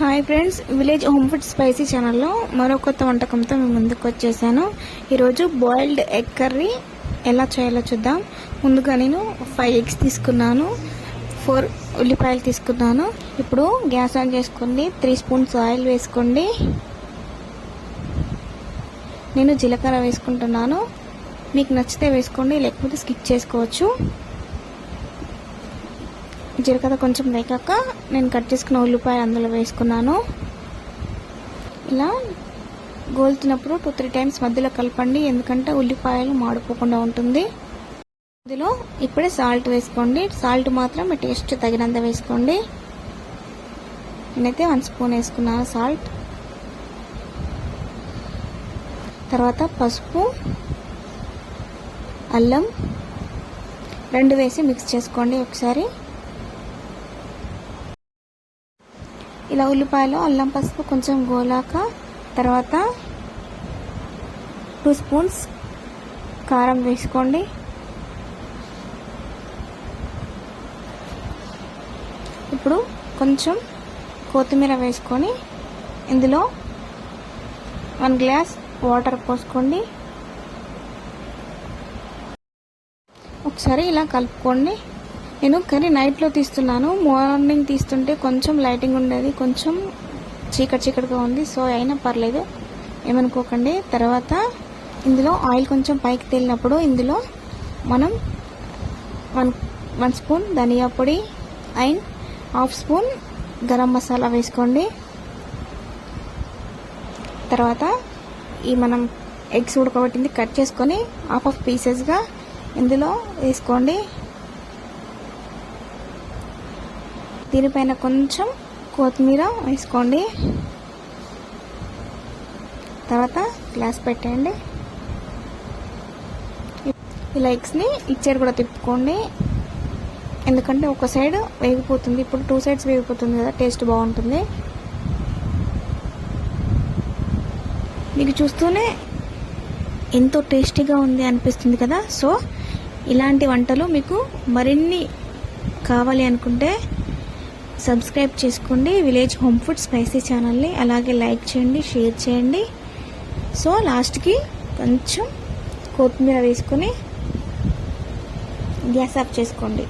Hi friends, village home food spicy ఛానల్లో మరో కొత్త వంటకంతో మేము ముందుకు వచ్చేసాను. ఈరోజు బాయిల్డ్ ఎగ్ కర్రీ ఎలా చేయాలో చూద్దాం. ముందుగా నేను 5 ఎగ్స్ తీసుకున్నాను, 4 ఉల్లిపాయలు తీసుకున్నాను. ఇప్పుడు గ్యాస్ ఆన్ చేసుకోండి, 3 స్పూన్స్ ఆయిల్ వేసుకోండి. నేను జీలకర్ర వేసుకుంటున్నాను, మీకు నచ్చితే వేసుకోండి, లేకపోతే స్కిప్ చేసుకోవచ్చు. జీలకర్ర కొంచెం వేగాక నేను కట్ చేసుకున్న ఉల్లిపాయ అందులో వేసుకున్నాను. ఇలా గోలుతున్నప్పుడు 2-3 టైమ్స్ మధ్యలో కలపండి, ఎందుకంటే ఉల్లిపాయలు మాడిపోకుండా ఉంటుంది. ఇందులో ఇప్పుడే సాల్ట్ వేసుకోండి. సాల్ట్ మాత్రం మీ టేస్ట్ తగినంత వేసుకోండి. నేనైతే 1 స్పూన్ వేసుకున్నాను సాల్ట్. తర్వాత పసుపు, అల్లం 2 వేసి మిక్స్ చేసుకోండి ఒకసారి. ఇలా ఉల్లిపాయలు, అల్లం, పసుపు కొంచెం గోలాక తర్వాత 2 స్పూన్స్ కారం వేసుకోండి. ఇప్పుడు కొంచెం కొత్తిమీర వేసుకొని ఇందులో 1 గ్లాస్ వాటర్ పోసుకోండి. ఒకసారి ఇలా కలుపుకోండి. నేను కర్రీ నైట్లో తీస్తున్నాను, మార్నింగ్ తీస్తుంటే కొంచెం లైటింగ్ ఉండేది, కొంచెం చీకటిగా ఉంది. సో అయినా పర్లేదు, ఏమనుకోకండి. తర్వాత ఇందులో ఆయిల్ కొంచెం పైకి తేలినప్పుడు ఇందులో మనం 1 స్పూన్ ధనియా పొడి అండ్ 1/2 స్పూన్ గరం మసాలా వేసుకోండి. తర్వాత ఈ మనం ఎగ్స్ ఉడకబెట్టింది కట్ చేసుకొని హాఫ్ పీసెస్గా ఇందులో వేసుకోండి. దీనిపైన కొంచెం కొత్తిమీర వేసుకోండి. తర్వాత గ్లాస్ పెట్టండి. ఇలా ఎగ్స్ని ఇచ్చేది కూడా తిప్పుకోండి, ఎందుకంటే ఒక సైడ్ వేగిపోతుంది. ఇప్పుడు 2 సైడ్స్ వేగిపోతుంది కదా, టేస్ట్ బాగుంటుంది. మీకు చూస్తూనే ఎంతో టేస్టీగా ఉంది అనిపిస్తుంది కదా. సో ఇలాంటి వంటలు మీకు మరిన్ని కావాలి అనుకుంటే సబ్స్క్రైబ్ చేసుకోండి విలేజ్ హోమ్ ఫుడ్ స్పైసీ ఛానల్ని. అలాగే లైక్ చేయండి, షేర్ చేయండి. సో లాస్ట్కి కొంచెం కొత్తిమీర వేసుకొని గ్యాస్ ఆఫ్ చేసుకోండి.